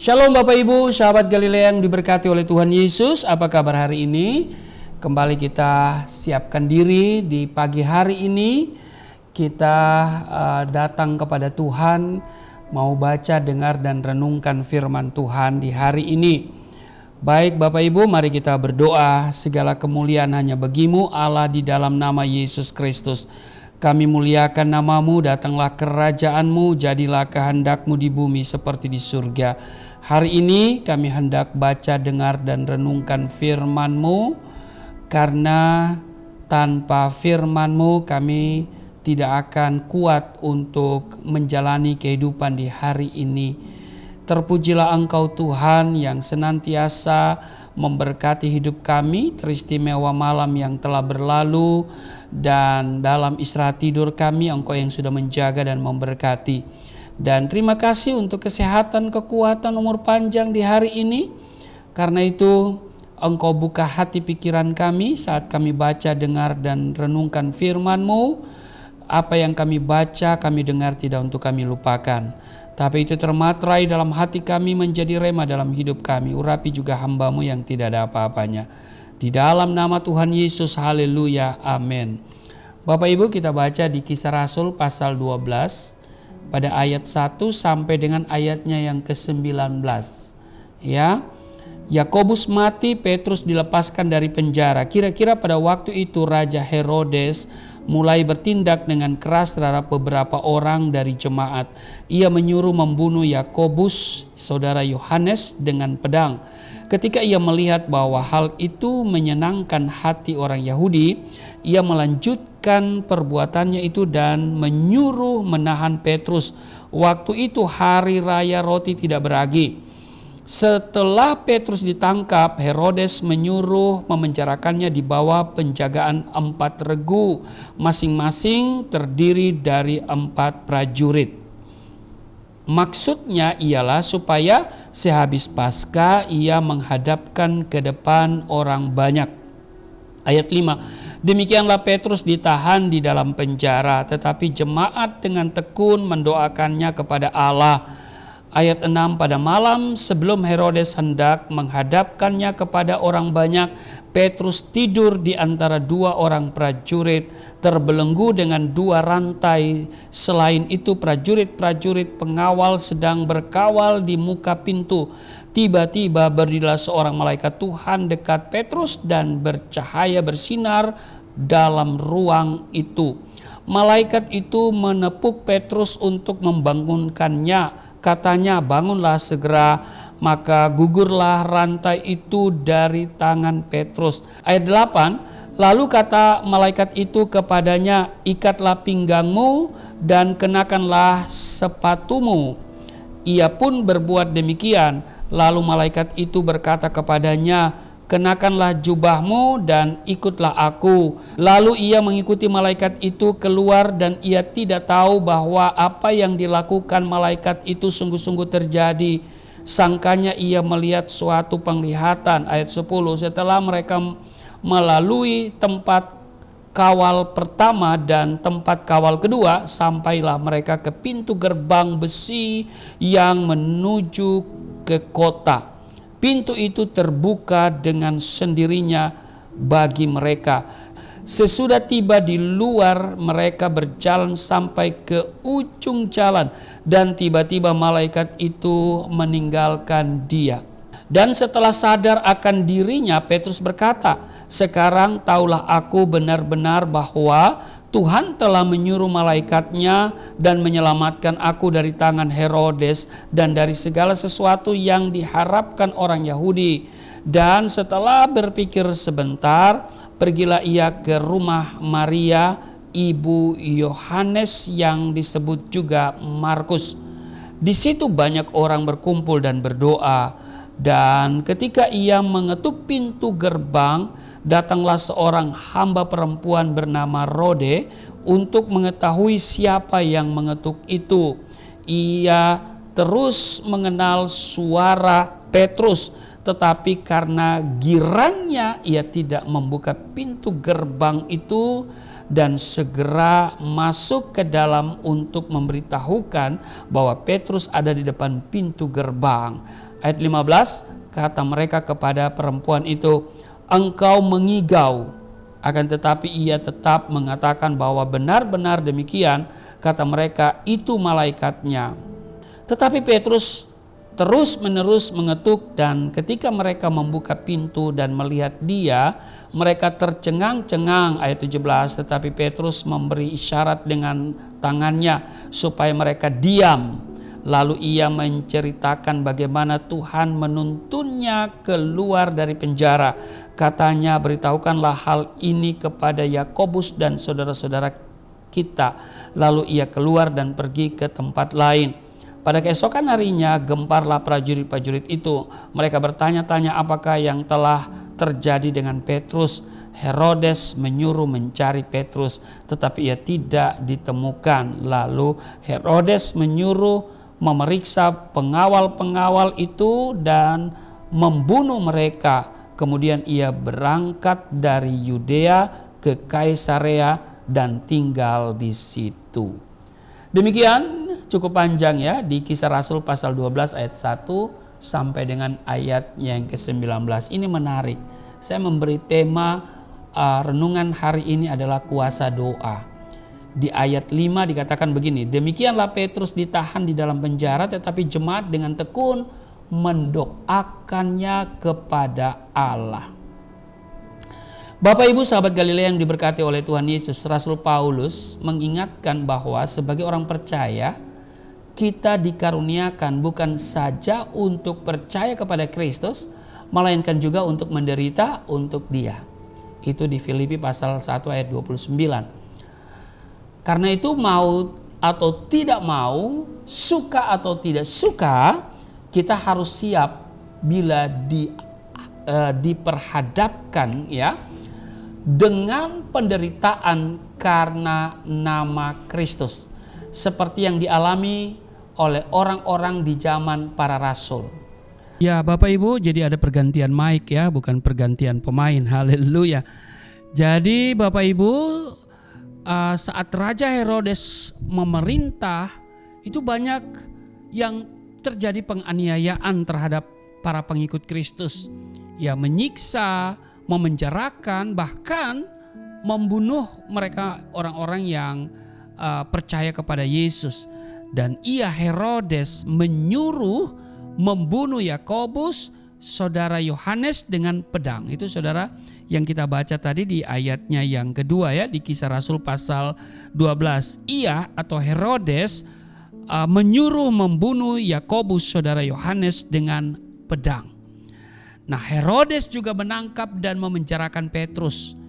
Shalom Bapak Ibu, sahabat Galilea yang diberkati oleh Tuhan Yesus. Apa kabar hari ini? Kembali kita siapkan diri di pagi hari ini. Kita datang kepada Tuhan, mau baca, dengar, dan renungkan firman Tuhan di hari ini. Baik Bapak Ibu, mari kita berdoa. Segala kemuliaan hanya bagi-Mu Allah, di dalam nama Yesus Kristus. Kami muliakan nama-Mu, datanglah kerajaan-Mu, jadilah kehendak-Mu di bumi seperti di surga. Hari ini kami hendak baca, dengar, dan renungkan firman-Mu, karena tanpa firman-Mu kami tidak akan kuat untuk menjalani kehidupan di hari ini. Terpujilah Engkau Tuhan yang senantiasa memberkati hidup kami, teristimewa malam yang telah berlalu, dan dalam istirahat tidur kami Engkau yang sudah menjaga dan memberkati. Dan terima kasih untuk kesehatan, kekuatan, umur panjang di hari ini. Karena itu Engkau buka hati pikiran kami saat kami baca, dengar, dan renungkan firman-Mu. Apa yang kami baca, kami dengar tidak untuk kami lupakan, tapi itu termaterai dalam hati kami, menjadi rema dalam hidup kami. Urapi juga hamba-Mu yang tidak ada apa-apanya. Di dalam nama Tuhan Yesus, haleluya, amin. Bapak Ibu, kita baca di Kisah Rasul pasal 12 pada ayat 1 sampai dengan ayatnya yang ke-19. Ya, Yakobus mati, Petrus dilepaskan dari penjara. Kira-kira pada waktu itu Raja Herodes mulai bertindak dengan keras terhadap beberapa orang dari jemaat. Ia menyuruh membunuh Yakobus, saudara Yohanes, dengan pedang. Ketika ia melihat bahwa hal itu menyenangkan hati orang Yahudi, ia melanjutkan perbuatannya itu dan menyuruh menahan Petrus. Waktu itu hari raya roti tidak beragi. Setelah Petrus ditangkap, Herodes menyuruh memenjarakannya di bawah penjagaan 4 regu, masing-masing terdiri dari 4 prajurit. Maksudnya ialah supaya sehabis Paskah ia menghadapkan ke depan orang banyak. Ayat 5, demikianlah Petrus ditahan di dalam penjara, tetapi jemaat dengan tekun mendoakannya kepada Allah. Ayat 6, pada malam sebelum Herodes hendak menghadapkannya kepada orang banyak, Petrus tidur di antara 2 orang prajurit, terbelenggu dengan 2 rantai. Selain itu prajurit-prajurit pengawal sedang berkawal di muka pintu. Tiba-tiba berdirilah seorang malaikat Tuhan dekat Petrus dan bercahaya bersinar dalam ruang itu. Malaikat itu menepuk Petrus untuk membangunkannya. Katanya, bangunlah segera. Maka gugurlah rantai itu dari tangan Petrus. Ayat 8, lalu kata malaikat itu kepadanya, ikatlah pinggangmu dan kenakanlah sepatumu. Ia pun berbuat demikian. Lalu malaikat itu berkata kepadanya, kenakanlah jubahmu dan ikutlah aku. Lalu ia mengikuti malaikat itu keluar, dan ia tidak tahu bahwa apa yang dilakukan malaikat itu sungguh-sungguh terjadi. Sangkanya ia melihat suatu penglihatan. Ayat 10, setelah mereka melalui tempat kawal pertama dan tempat kawal kedua, sampailah mereka ke pintu gerbang besi yang menuju ke kota. Pintu itu terbuka dengan sendirinya bagi mereka. Sesudah tiba di luar, mereka berjalan sampai ke ujung jalan, dan tiba-tiba malaikat itu meninggalkan dia. Dan setelah sadar akan dirinya, Petrus berkata, sekarang taulah aku benar-benar bahwa Tuhan telah menyuruh malaikatnya dan menyelamatkan aku dari tangan Herodes dan dari segala sesuatu yang diharapkan orang Yahudi. Dan setelah berpikir sebentar, pergilah ia ke rumah Maria, ibu Yohanes yang disebut juga Markus. Di situ banyak orang berkumpul dan berdoa. Dan ketika ia mengetuk pintu gerbang, datanglah seorang hamba perempuan bernama Rode untuk mengetahui siapa yang mengetuk itu. Ia terus mengenal suara Petrus, tetapi karena girangnya ia tidak membuka pintu gerbang itu dan segera masuk ke dalam untuk memberitahukan bahwa Petrus ada di depan pintu gerbang. Ayat 15, kata mereka kepada perempuan itu, engkau mengigau. Akan tetapi ia tetap mengatakan bahwa benar-benar demikian. Kata mereka, itu malaikatnya. Tetapi Petrus terus-menerus mengetuk, dan ketika mereka membuka pintu dan melihat dia, mereka tercengang-cengang. Ayat 17, tetapi Petrus memberi isyarat dengan tangannya supaya mereka diam. Lalu ia menceritakan bagaimana Tuhan menuntunnya keluar dari penjara. Katanya, beritahukanlah hal ini kepada Yakobus dan saudara-saudara kita. Lalu ia keluar dan pergi ke tempat lain. Pada keesokan harinya gemparlah prajurit-prajurit itu. Mereka bertanya-tanya apakah yang telah terjadi dengan Petrus. Herodes menyuruh mencari Petrus, tetapi ia tidak ditemukan. Lalu Herodes menyuruh memeriksa pengawal-pengawal itu dan membunuh mereka. Kemudian ia berangkat dari Yudea ke Kaisarea dan tinggal di situ. Demikian cukup panjang ya di Kisah Rasul pasal 12 ayat 1 sampai dengan ayat yang ke-19. Ini menarik. Saya memberi tema renungan hari ini adalah kuasa doa. Di ayat 5 dikatakan begini, demikianlah Petrus ditahan di dalam penjara, tetapi jemaat dengan tekun mendoakannya kepada Allah. Bapak Ibu sahabat Galilea yang diberkati oleh Tuhan Yesus, Rasul Paulus mengingatkan bahwa sebagai orang percaya, kita dikaruniakan bukan saja untuk percaya kepada Kristus, melainkan juga untuk menderita untuk Dia. Itu di Filipi pasal 1 ayat 29. Karena itu mau atau tidak mau, suka atau tidak suka, kita harus siap bila diperhadapkan ya dengan penderitaan karena nama Kristus, seperti yang dialami oleh orang-orang di zaman para rasul. Ya Bapak Ibu, jadi ada pergantian mic ya, bukan pergantian pemain. Haleluya. Jadi Bapak Ibu, saat Raja Herodes memerintah, itu banyak yang terjadi penganiayaan terhadap para pengikut Kristus. Ya, menyiksa, memenjarakan, bahkan membunuh mereka orang-orang yang percaya kepada Yesus. Dan ia Herodes menyuruh membunuh Yakobus, saudara Yohanes dengan pedang. Itu saudara yang kita baca tadi di ayatnya yang kedua ya, di Kisah Rasul pasal 12. Ia atau Herodes menyuruh membunuh Yakobus saudara Yohanes dengan pedang. Nah, Herodes juga menangkap dan memenjarakan Petrus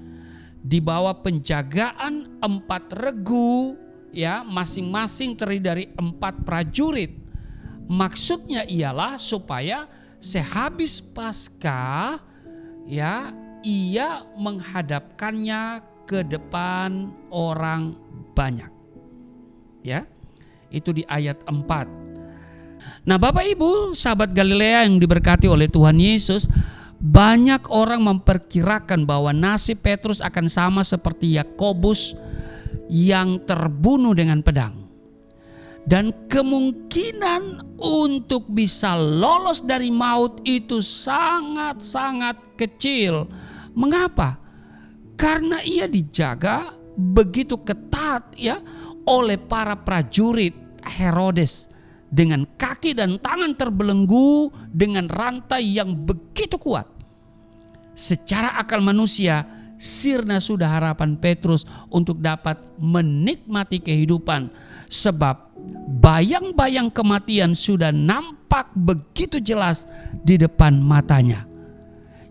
di bawah penjagaan 4 regu ya, masing-masing terdiri dari 4 prajurit. Maksudnya ialah supaya sehabis Paskah ya, ia menghadapkannya ke depan orang banyak. Ya, itu di ayat 4. Nah Bapak Ibu sahabat Galilea yang diberkati oleh Tuhan Yesus, banyak orang memperkirakan bahwa nasib Petrus akan sama seperti Yakobus yang terbunuh dengan pedang. Dan kemungkinan untuk bisa lolos dari maut itu sangat-sangat kecil. Mengapa? Karena ia dijaga begitu ketat ya oleh para prajurit Herodes, dengan kaki dan tangan terbelenggu dengan rantai yang begitu kuat. Secara akal manusia, sirna sudah harapan Petrus untuk dapat menikmati kehidupan, sebab bayang-bayang kematian sudah nampak begitu jelas di depan matanya.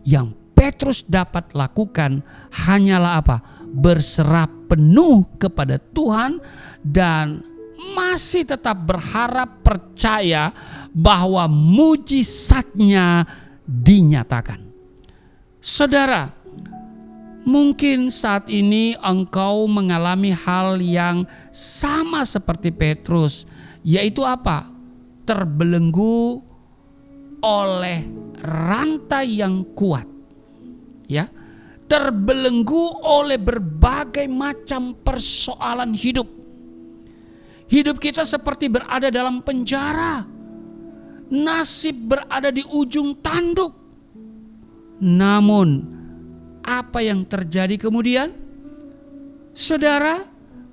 Yang Petrus dapat lakukan hanyalah apa? Berserah penuh kepada Tuhan dan masih tetap berharap, percaya bahwa mujizatnya dinyatakan. Saudara, mungkin saat ini engkau mengalami hal yang sama seperti Petrus, yaitu apa? Terbelenggu oleh rantai yang kuat. Ya, terbelenggu oleh berbagai macam persoalan hidup. Hidup kita seperti berada dalam penjara. nasib berada di ujung tanduk. Namun apa yang terjadi kemudian? Saudara,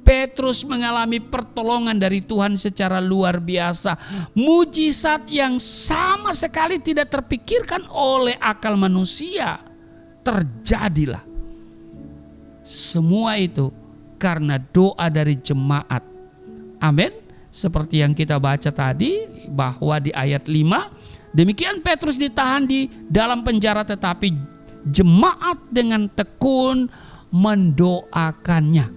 Petrus mengalami pertolongan dari Tuhan secara luar biasa. Mujizat yang sama sekali tidak terpikirkan oleh akal manusia terjadilah. Semua itu karena doa dari jemaat. Amin. Seperti yang kita baca tadi bahwa di ayat 5, demikian Petrus ditahan di dalam penjara, tetapi jemaat dengan tekun mendoakannya.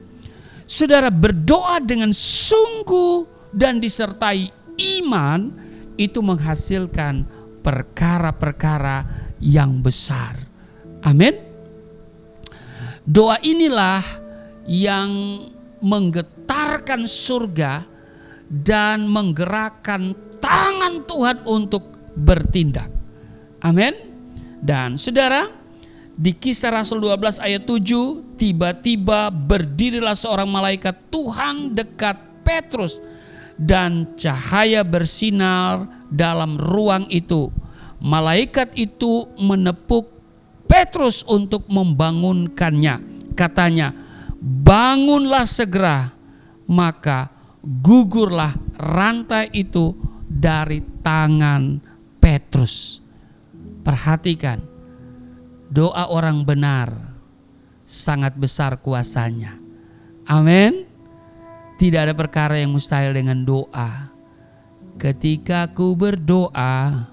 Saudara, berdoa dengan sungguh dan disertai iman itu menghasilkan perkara-perkara yang besar. Amin. Doa inilah yang menggetarkan surga dan menggerakkan tangan Tuhan untuk bertindak. Amin. Dan saudara, di Kisah Rasul 12 ayat 7, tiba-tiba berdirilah seorang malaikat Tuhan dekat Petrus dan cahaya bersinar dalam ruang itu. Malaikat itu menepuk Petrus untuk membangunkannya. Katanya, bangunlah segera. Maka gugurlah rantai itu dari tangan Petrus. Perhatikan, doa orang benar sangat besar kuasanya. Amin. Tidak ada perkara yang mustahil dengan doa. Ketika ku berdoa,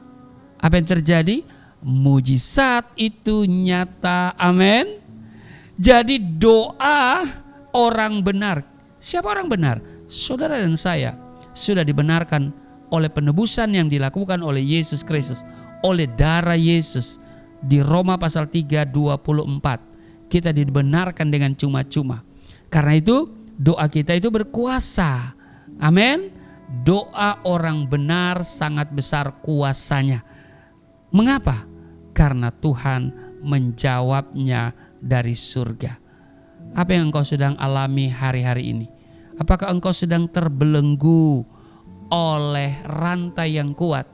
apa yang terjadi? Mujizat itu nyata. Amin. Jadi doa orang benar. Siapa orang benar? Saudara dan saya sudah dibenarkan oleh penebusan yang dilakukan oleh Yesus Kristus, oleh darah Yesus. Di Roma pasal 3:24 kita dibenarkan dengan cuma-cuma. Karena itu doa kita itu berkuasa. Amin. Doa orang benar sangat besar kuasanya. Mengapa? Karena Tuhan menjawabnya dari surga. Apa yang engkau sedang alami hari-hari ini? Apakah engkau sedang terbelenggu oleh rantai yang kuat,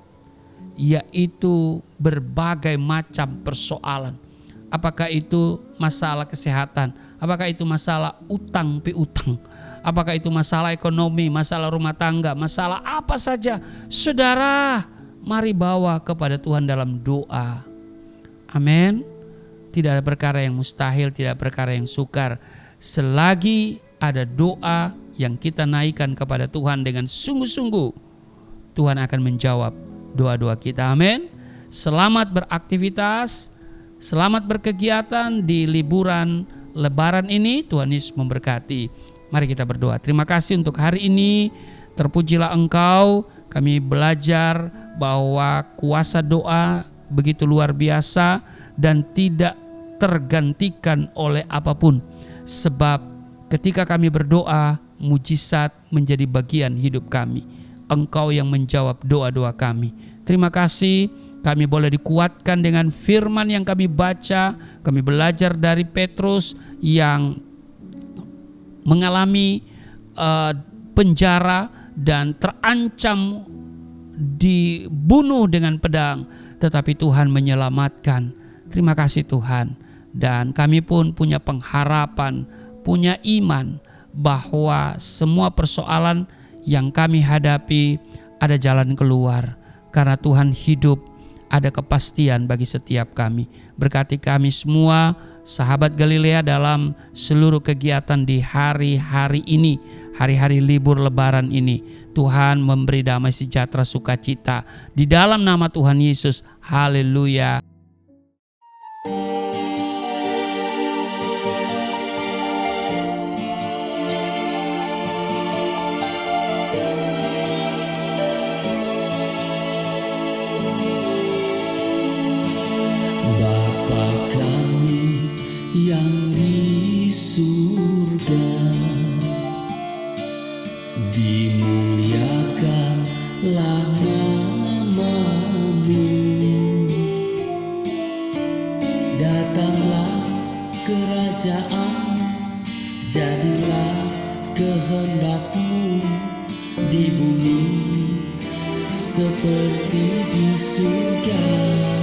yaitu berbagai macam persoalan? Apakah itu masalah kesehatan? Apakah itu masalah utang piutang? Apakah itu masalah ekonomi, masalah rumah tangga, masalah apa saja? Saudara, mari bawa kepada Tuhan dalam doa. Amin. Tidak ada perkara yang mustahil, tidak ada perkara yang sukar. Selagi ada doa yang kita naikkan kepada Tuhan dengan sungguh-sungguh, Tuhan akan menjawab doa-doa kita. Amin. Selamat beraktivitas, selamat berkegiatan di liburan Lebaran ini. Tuhan Yesus memberkati. Mari kita berdoa. Terima kasih untuk hari ini. Terpujilah Engkau. Kami belajar bahwa kuasa doa begitu luar biasa dan tidak tergantikan oleh apapun. Sebab ketika kami berdoa, mujizat menjadi bagian hidup kami. Engkau yang menjawab doa-doa kami. Terima kasih, kami boleh dikuatkan dengan firman yang kami baca. Kami belajar dari Petrus yang mengalami penjara dan terancam dibunuh dengan pedang, tetapi Tuhan menyelamatkan. Terima kasih Tuhan. Dan kami pun punya pengharapan, punya iman bahwa semua persoalan yang kami hadapi ada jalan keluar. Karena Tuhan hidup, ada kepastian bagi setiap kami. Berkati kami semua, sahabat Galilea, dalam seluruh kegiatan di hari-hari ini, hari-hari libur Lebaran ini. Tuhan memberi damai sejahtera sukacita di dalam nama Tuhan Yesus. Haleluya. Bapa kami yang di surga, dimuliakanlah nama-Mu. Datanglah kerajaan, jadilah kehendak-Mu di bumi seperti di surga.